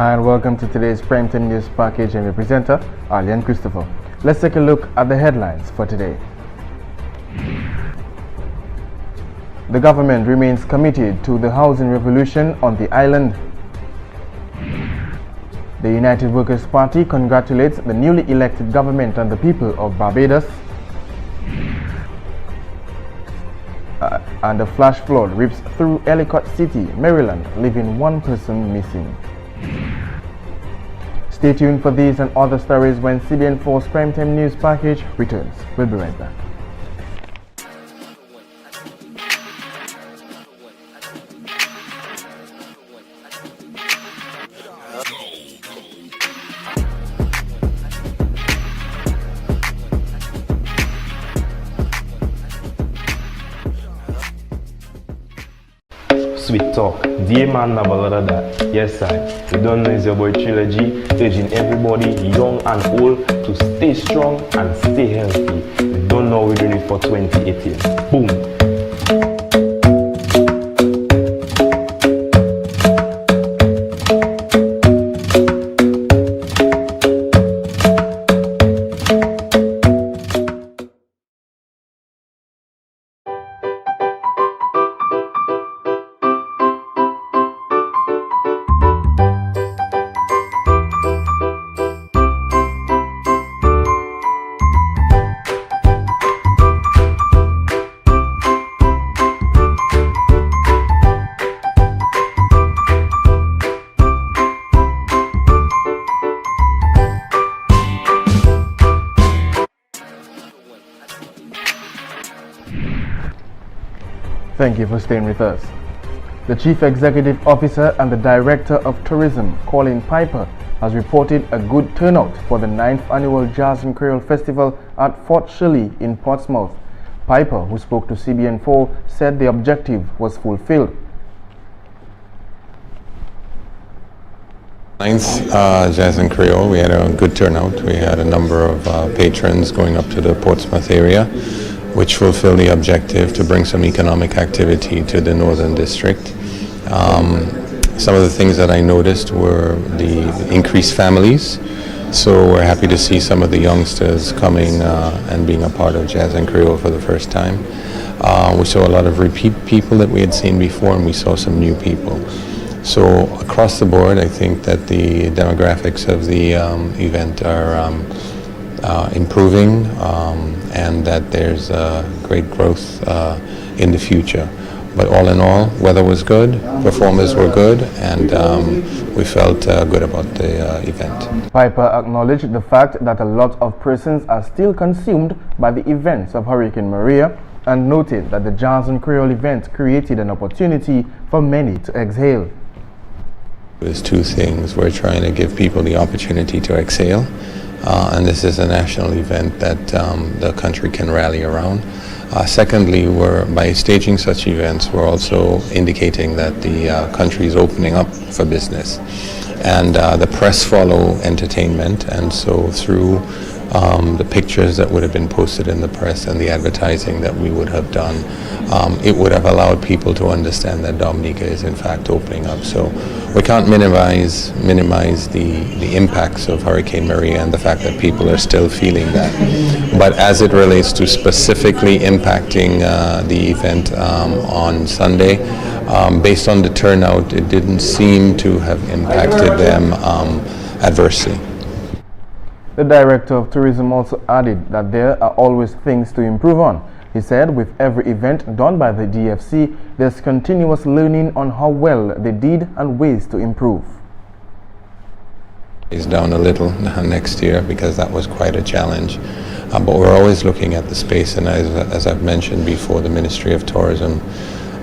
And welcome to today's Primetime News Package. I'm your presenter, Arlian Christopher. Let's take a look at the headlines for today. The government remains committed to the housing revolution on the island. The United Workers' Party congratulates the newly elected government and the people of Barbados. And a flash flood rips through Ellicott City, Maryland, leaving one person missing. Stay tuned for these and other stories when CBN4's Primetime News Package returns. We'll be right back. Sweet talk, dear man, never lot of that. Yes, I. You don't know it's your boy Trilogy, urging everybody, young and old, to stay strong and stay healthy. You don't know we're doing it for 2018. Boom. Thank you for staying with us. The Chief Executive Officer and the Director of Tourism, Colin Piper, has reported a good turnout for the 9th Annual Jazz and Creole Festival at Fort Shirley in Portsmouth. Piper, who spoke to CBN4, said the objective was fulfilled. 9th Jazz and Creole, we had a good turnout. We had a number of patrons going up to the Portsmouth area, which fulfilled the objective to bring some economic activity to the Northern District. Some of the things that I noticed were the increased families. So we're happy to see some of the youngsters coming and being a part of Jazz and Creole for the first time. We saw a lot of repeat people that we had seen before, and we saw some new people. So across the board, I think that the demographics of the event are improving, and that there's great growth in the future. But all in all, weather was good, performers were good, and we felt good about the event. Piper acknowledged the fact that a lot of persons are still consumed by the events of Hurricane Maria, and noted that the Jazz and Creole event created an opportunity for many to exhale. There's two things. We're trying to give people the opportunity to exhale. And this is a national event that the country can rally around. Secondly, by staging such events, we're also indicating that the country is opening up for business. And the press follow entertainment, and so through the pictures that would have been posted in the press and the advertising that we would have done, it would have allowed people to understand that Dominica is in fact opening up. So we can't minimize the impacts of Hurricane Maria and the fact that people are still feeling that. But as it relates to specifically impacting the event on Sunday, based on the turnout, it didn't seem to have impacted them adversely. The Director of Tourism also added that there are always things to improve on. He said with every event done by the DFC, there's continuous learning on how well they did and ways to improve. It's down a little next year because that was quite a challenge. But we're always looking at the space, and as I've mentioned before, the Ministry of Tourism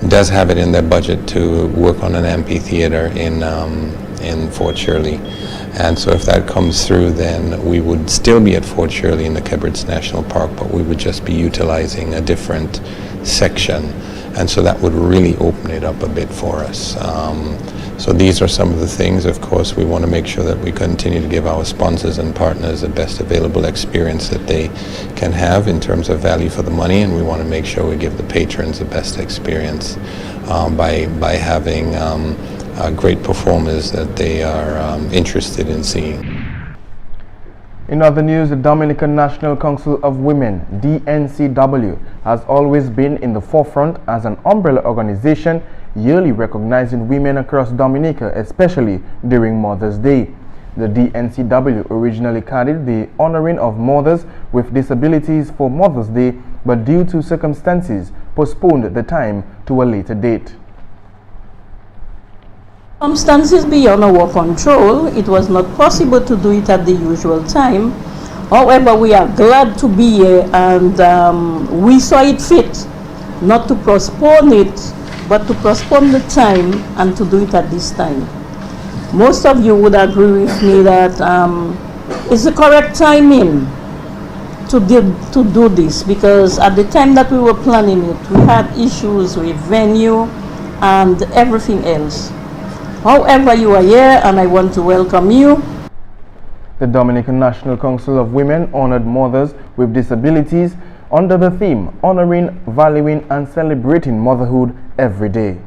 does have it in their budget to work on an amphitheater in Fort Shirley. And so if that comes through, then we would still be at Fort Shirley in the Kibberts National Park, but we would just be utilizing a different section. And so that would really open it up a bit for us. So these are some of the things. Of course, we want to make sure that we continue to give our sponsors and partners the best available experience that they can have in terms of value for the money, and we want to make sure we give the patrons the best experience by having great performers that they are interested in seeing. In other news, the Dominican National Council of Women, DNCW, has always been in the forefront as an umbrella organization yearly recognizing women across Dominica, especially during Mother's Day. The DNCW originally carried the honoring of mothers with disabilities for Mother's Day, but due to circumstances, postponed the time to a later date. Circumstances beyond our control, it was not possible to do it at the usual time. However, we are glad to be here, and we saw it fit not to postpone it, but to postpone the time and to do it at this time. Most of you would agree with me that it's the correct timing to do this, because at the time that we were planning it, we had issues with venue and everything else. However, you are here and I want to welcome you. The Dominican National Council of Women honored mothers with disabilities under the theme Honoring, Valuing and Celebrating Motherhood Every Day.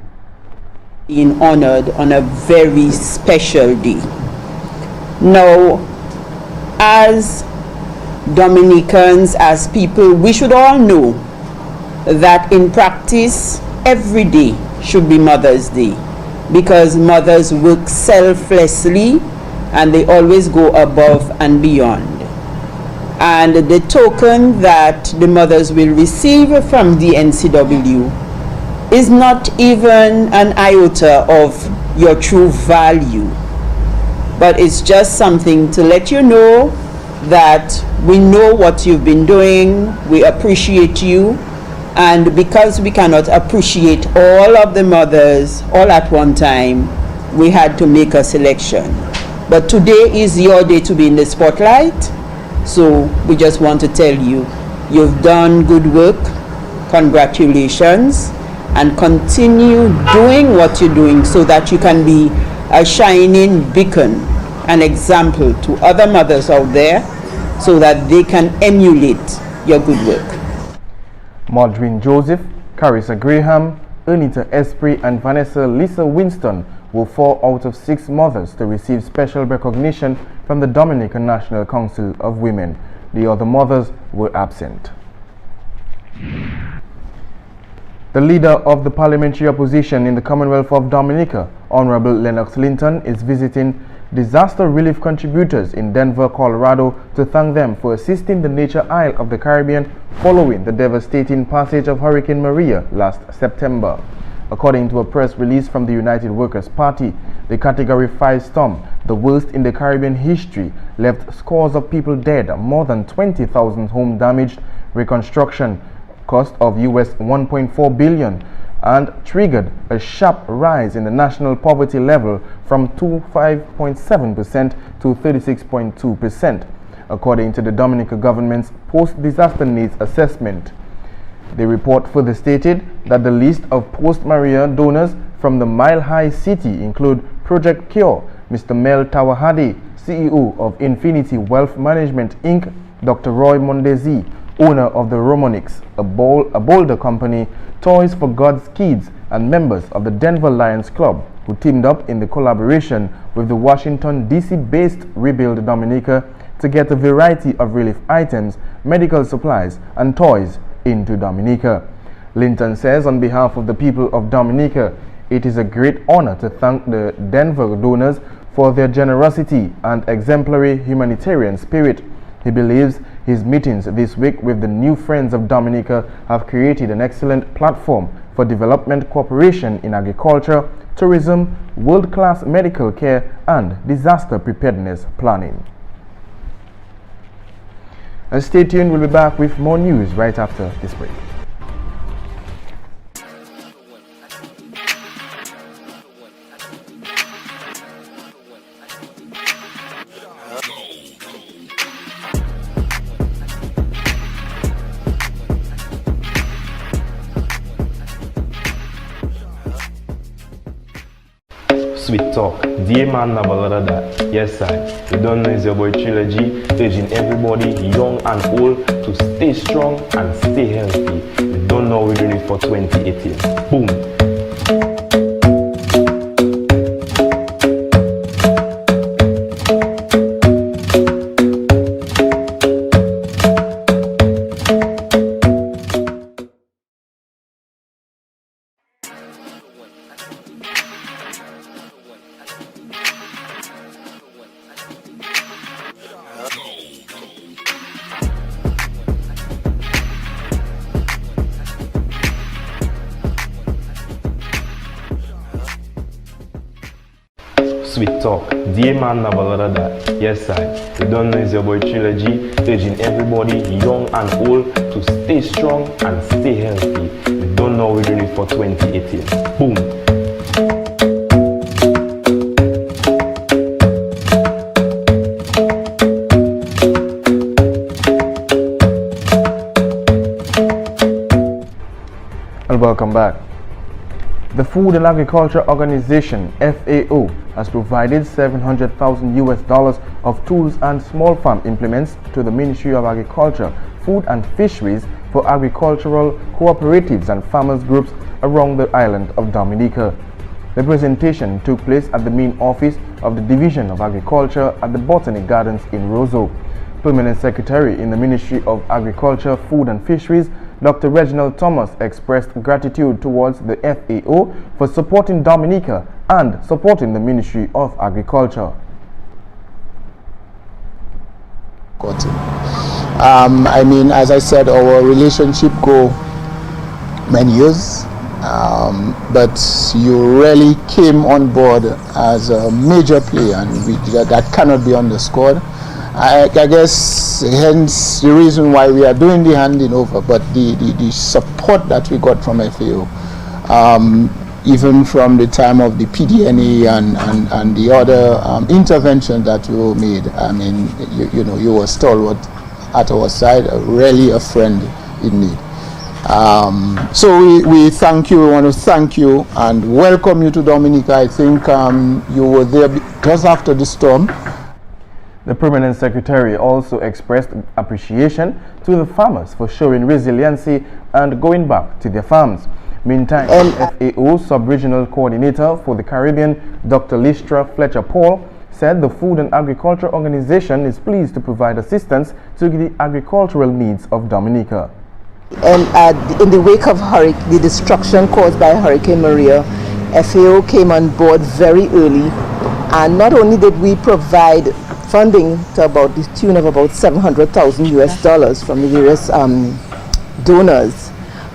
Being honored on a very special day. Now, as Dominicans, as people, we should all know that in practice, every day should be Mother's Day, because mothers work selflessly and they always go above and beyond. And the token that the mothers will receive from the NCW is not even an iota of your true value, but it's just something to let you know that we know what you've been doing, we appreciate you, and because we cannot appreciate all of the mothers all at one time, we had to make a selection. But today is your day to be in the spotlight, so we just want to tell you, you've done good work, congratulations, and continue doing what you're doing so that you can be a shining beacon, an example to other mothers out there so that they can emulate your good work. Maudrine Joseph, Carissa Graham, Ernita Esprit and Vanessa Lisa Winston were 4 out of 6 mothers to receive special recognition from the Dominican National Council of Women. The other mothers were absent. The leader of the parliamentary opposition in the Commonwealth of Dominica, Honorable Lennox Linton, is visiting disaster relief contributors in Denver, Colorado to thank them for assisting the Nature Isle of the Caribbean following the devastating passage of Hurricane Maria last September. According to a press release from the United Workers' Party, the Category 5 storm, the worst in the Caribbean history, left scores of people dead, more than 20,000 homes damaged, reconstruction cost of US $1.4 billion, and triggered a sharp rise in the national poverty level from 25.7% to 36.2%, according to the Dominican government's post-disaster needs assessment. The report further stated that the list of post-Maria donors from the Mile High City include Project Cure, Mr. Mel Tawahadi, CEO of Infinity Wealth Management Inc., Dr. Roy Mondesi, owner of the Romonix, a Boulder company, Toys for God's Kids, and members of the Denver Lions Club, who teamed up in the collaboration with the Washington, D.C.-based Rebuild Dominica to get a variety of relief items, medical supplies, and toys into Dominica. Linton says on behalf of the people of Dominica, it is a great honor to thank the Denver donors for their generosity and exemplary humanitarian spirit. He believes his meetings this week with the new Friends of Dominica have created an excellent platform for development cooperation in agriculture, tourism, world-class medical care, and disaster preparedness planning. And stay tuned, we'll be back with more news right after this break. Sweet talk, dear man, have a lot of that. Yes, I. You don't know it's your boy Trilogy, urging everybody, young and old, to stay strong and stay healthy. You don't know we're doing it for 2018. Boom. talk. Dear man, have a lot of that. Yes, I. You don't know it's your boy Trilogy, urging everybody, young and old, to stay strong and stay healthy. You don't know we're doing it for 2018. Boom. And welcome back. The Food and Agriculture Organization (FAO) has provided $700,000 of tools and small farm implements to the Ministry of Agriculture, Food and Fisheries for agricultural cooperatives and farmers groups around the island of Dominica. The presentation took place at the main office of the Division of Agriculture at the Botanic Gardens in Roseau. Permanent Secretary in the Ministry of Agriculture, Food and Fisheries, Dr. Reginald Thomas, expressed gratitude towards the FAO for supporting Dominica and supporting the Ministry of Agriculture. I mean, as I said, our relationship go many years, but you really came on board as a major player, and that cannot be underscored. I guess hence the reason why we are doing the handing over, but the support that we got from FAO, even from the time of the PDNA and the other interventions that were made. I mean, you know, you were stalwart at our side, really a friend in need. So we thank you. We want to thank you and welcome you to Dominica. I think you were there just after the storm. The Permanent Secretary also expressed appreciation to the farmers for showing resiliency and going back to their farms. Meantime, FAO Sub-Regional Coordinator for the Caribbean, Dr. Listra Fletcher-Paul, said the Food and Agriculture Organization is pleased to provide assistance to the agricultural needs of Dominica. And in the wake of the destruction caused by Hurricane Maria, FAO came on board very early, and not only did we provide funding to about the tune of about $700,000 from the various donors,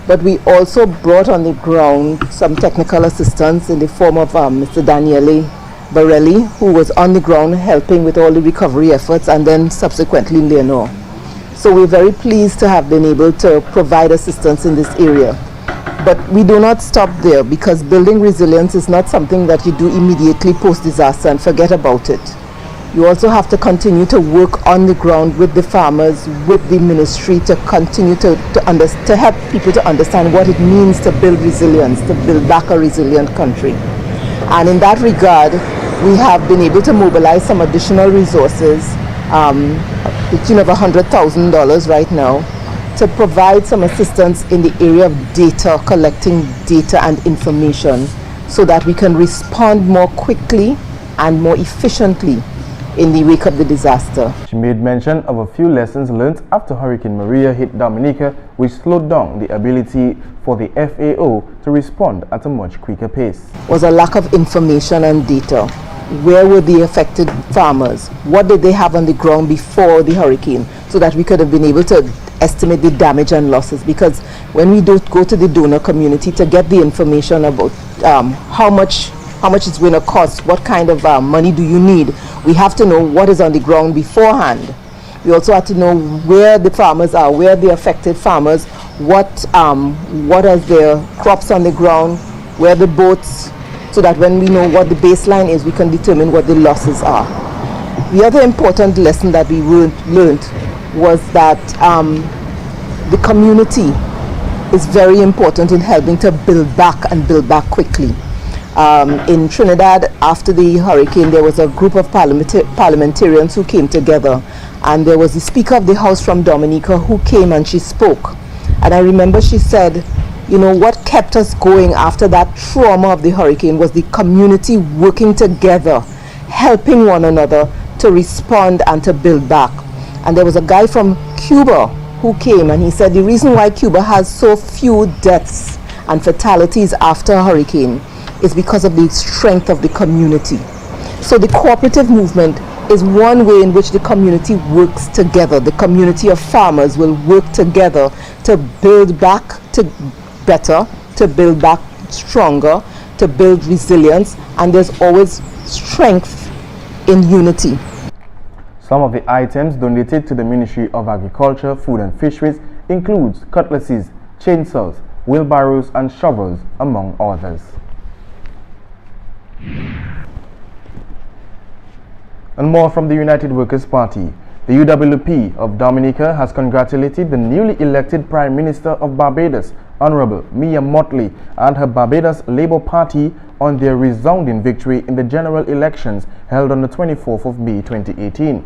but we also brought on the ground some technical assistance in the form of Mr. Daniele Barelli, who was on the ground helping with all the recovery efforts, and then subsequently Leonor. So we're very pleased to have been able to provide assistance in this area. But we do not stop there, because building resilience is not something that you do immediately post-disaster and forget about it. You also have to continue to work on the ground with the farmers, with the ministry, to continue to help people to understand what it means to build resilience, to build back a resilient country. And in that regard, we have been able to mobilize some additional resources, the tune of $100,000 right now, to provide some assistance in the area of data, collecting data and information, so that we can respond more quickly and more efficiently in the wake of the disaster. She made mention of a few lessons learned after Hurricane Maria hit Dominica, which slowed down the ability for the FAO to respond at a much quicker pace. Was a lack of information and data. Where were the affected farmers? What did they have on the ground before the hurricane, so that we could have been able to estimate the damage and losses? Because when we do go to the donor community to get the information about how much it's going to cost, what kind of money do you need, we have to know what is on the ground beforehand. We also have to know where the farmers are, where the affected farmers, what are their crops on the ground, where the boats, so that when we know what the baseline is, we can determine what the losses are. The other important lesson that we learned was that the community is very important in helping to build back and build back quickly. In Trinidad, after the hurricane, there was a group of parliamentarians who came together, and there was the Speaker of the House from Dominica who came and she spoke. And I remember she said, you know, what kept us going after that trauma of the hurricane was the community working together, helping one another to respond and to build back. And there was a guy from Cuba who came, and he said the reason why Cuba has so few deaths and fatalities after a hurricane is because of the strength of the community. So the cooperative movement is one way in which the community works together. The community of farmers will work together to build back to better, to build back stronger, to build resilience, and there's always strength in unity. Some of the items donated to the Ministry of Agriculture, Food and Fisheries includes cutlasses, chainsaws, wheelbarrows and shovels, among others. And more from the United Workers' Party. The UWP of Dominica has congratulated the newly elected Prime Minister of Barbados, Honorable Mia Mottley, and her Barbados Labour Party on their resounding victory in the general elections held on the 24th of May 2018.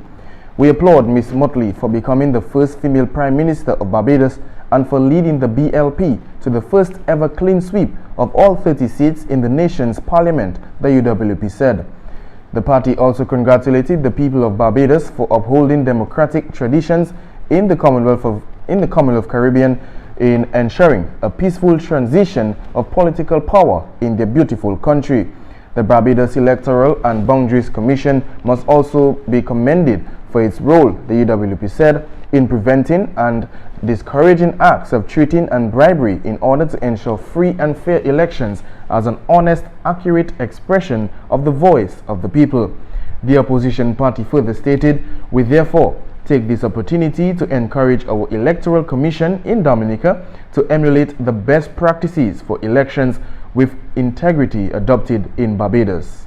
We applaud Ms. Mottley for becoming the first female Prime Minister of Barbados and for leading the BLP to the first ever clean sweep of all 30 seats in the nation's parliament, the UWP said. The party also congratulated the people of Barbados for upholding democratic traditions in the Commonwealth Caribbean in ensuring a peaceful transition of political power in their beautiful country. The Barbados Electoral and Boundaries Commission must also be commended for its role, the UWP said, in preventing and discouraging acts of cheating and bribery in order to ensure free and fair elections as an honest, accurate expression of the voice of the people. The opposition party further stated, "We therefore take this opportunity to encourage our Electoral Commission in Dominica to emulate the best practices for elections with integrity adopted in Barbados."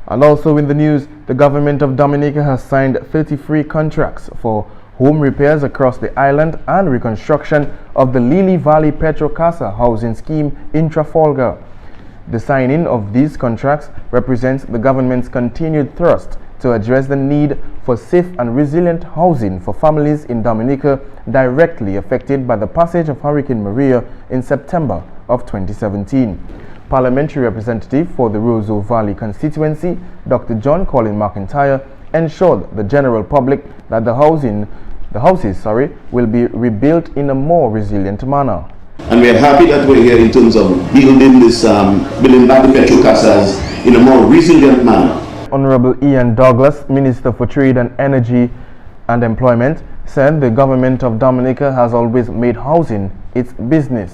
And also in the news, the government of Dominica has signed 33 contracts for home repairs across the island and reconstruction of the Lily Valley Petrocasa housing scheme in Trafalgar. The signing of these contracts represents the government's continued thrust to address the need for safe and resilient housing for families in Dominica directly affected by the passage of Hurricane Maria in September of 2017. Parliamentary representative for the Roseau Valley constituency, Dr. John Colin McIntyre, ensured the general public that the houses will be rebuilt in a more resilient manner. And we are happy that we're here in terms of building building back the Petrocasas in a more resilient manner. Honorable Ian Douglas, Minister for Trade and Energy and Employment, said the government of Dominica has always made housing its business.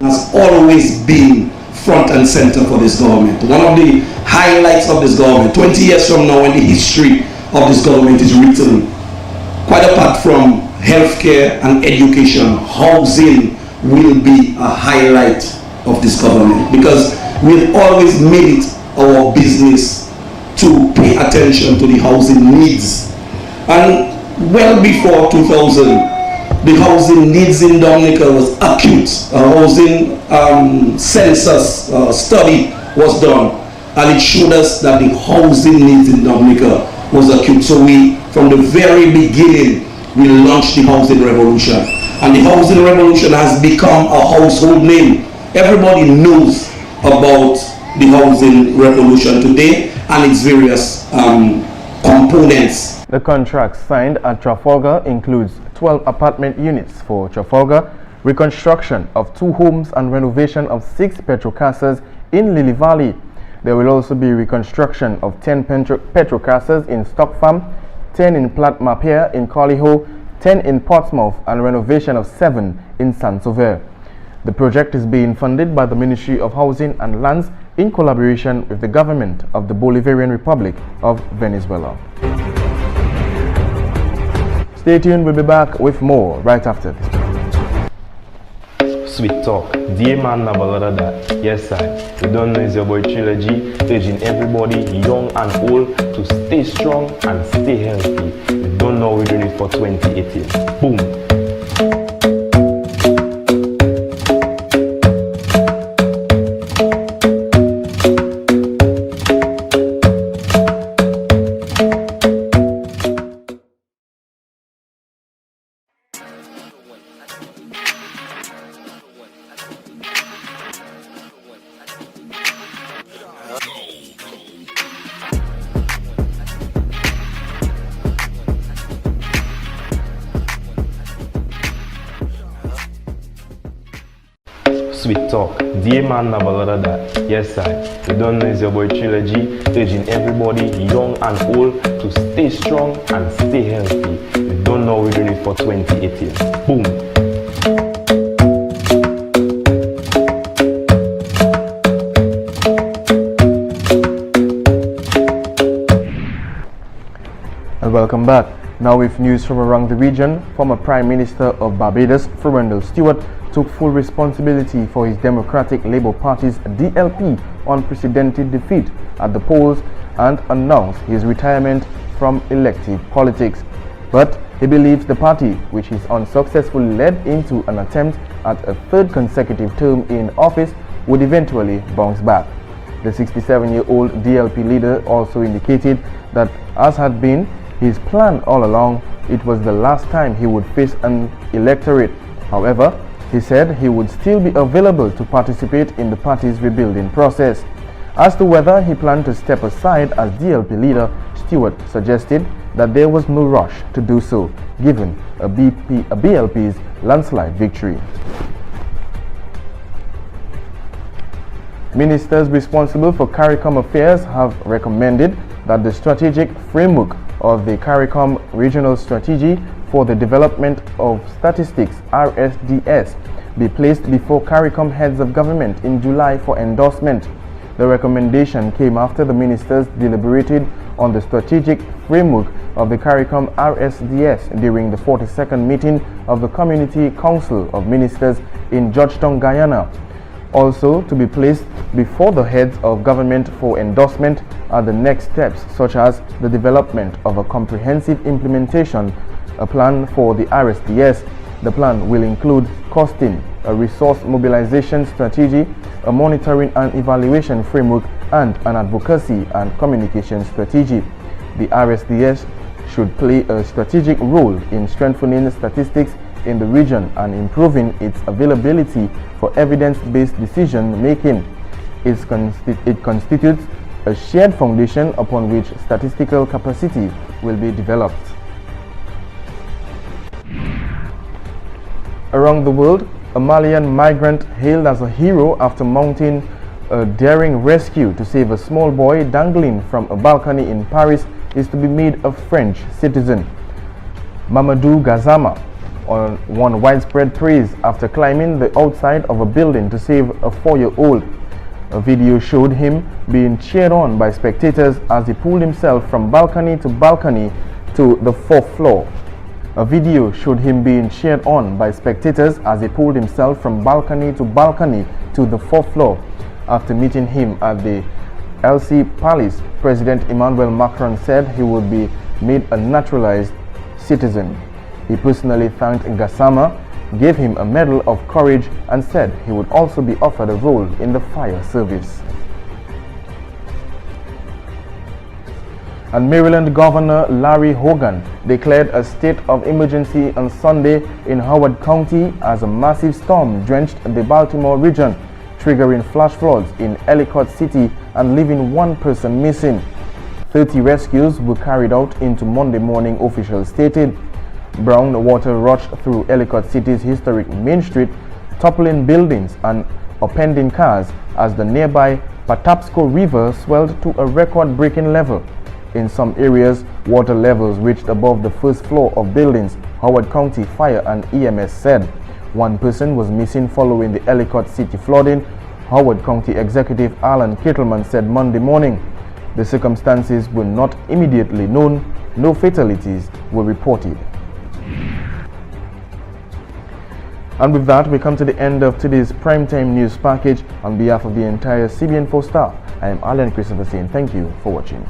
Has always been front and center for this government. One of the highlights of this government, 20 years from now when the history of this government is written, quite apart from healthcare and education, housing will be a highlight of this government, because we've always made it our business to pay attention to the housing needs. And well before 2000, the housing needs in Dominica was acute. A housing census study was done, and it showed us that the housing needs in Dominica was acute. So we, from the very beginning, we launched the housing revolution. And the housing revolution has become a household name. Everybody knows about the housing revolution today and its various components. The contract signed at Trafalgar includes 12 apartment units for Trafalgar, reconstruction of 2 homes and renovation of 6 Petrocasas in Lily Valley. There will also be reconstruction of 10 Petrocasas in Stock Farm, 10 in Plat Mapier in Collyho, 10 in Portsmouth, and renovation of 7 in Saint-Sauveur. The project is being funded by the Ministry of Housing and Lands in collaboration with the government of the Bolivarian Republic of Venezuela. Stay tuned, we'll be back with more right after this. Sweet talk, dear man, have a lot of that. Yes, I. You don't know, it's your boy Trilogy, urging everybody, young and old, to stay strong and stay healthy. You don't know we're doing it for 2018. Boom. Sweet talk, dear man, have a lot of that. Yes, I. You don't know, it's your boy Trilogy, urging everybody, young and old, to stay strong and stay healthy. You don't know we're doing it for 2018. Boom. And welcome back. Now with news from around the region, former Prime Minister of Barbados, Florendal Stewart, took full responsibility for his Democratic Labour Party's DLP unprecedented defeat at the polls and announced his retirement from elective politics. But he believes the party, which is unsuccessfully led into an attempt at a third consecutive term in office, would eventually bounce back. The 67-year-old DLP leader also indicated that, as had been his plan all along, it was the last time he would face an electorate. However, he said he would still be available to participate in the party's rebuilding process. As to whether he planned to step aside as DLP leader, Stewart suggested that there was no rush to do so, given a BLP's landslide victory. Ministers responsible for CARICOM affairs have recommended that the strategic framework of the CARICOM Regional Strategy for the Development of Statistics (RSDS) be placed before CARICOM heads of government in July for endorsement. The recommendation came after the ministers deliberated on the strategic framework of the CARICOM RSDS during the 42nd meeting of the Community Council of Ministers in Georgetown, Guyana. Also to be placed before the heads of government for endorsement are the next steps, such as the development of a comprehensive implementation, a plan for the RSDS. The plan will include costing, a resource mobilization strategy, a monitoring and evaluation framework, and an advocacy and communication strategy. The RSDS should play a strategic role in strengthening statistics in the region and improving its availability for evidence-based decision-making. It constitutes a shared foundation upon which statistical capacity will be developed. Around the world, a Malian migrant hailed as a hero after mounting a daring rescue to save a small boy dangling from a balcony in Paris is to be made a French citizen. Mamadou Gassama won widespread praise after climbing the outside of a building to save a 4-year-old. A video showed him being cheered on by spectators as he pulled himself from balcony to the 4th floor. A video showed him being cheered on by spectators as he pulled himself from balcony to the 4th floor. After meeting him at the Elysee Palace, President Emmanuel Macron said he would be made a naturalized citizen. He personally thanked Gassama, gave him a medal of courage, and said he would also be offered a role in the fire service. And Maryland Governor Larry Hogan declared a state of emergency on Sunday in Howard County as a massive storm drenched the Baltimore region, triggering flash floods in Ellicott City and leaving 1 person missing. 30 rescues were carried out into Monday morning, officials stated. Brown water rushed through Ellicott City's historic Main Street, toppling buildings and upending cars as the nearby Patapsco River swelled to a record-breaking level. In some areas, water levels reached above the 1st floor of buildings, Howard County Fire and EMS said. 1 person was missing following the Ellicott City flooding, Howard County Executive Alan Kittleman said Monday morning. The circumstances were not immediately known. No fatalities were reported. And with that, we come to the end of today's Primetime News package. On behalf of the entire CBN4 staff, I am Alan Christopher saying thank you for watching.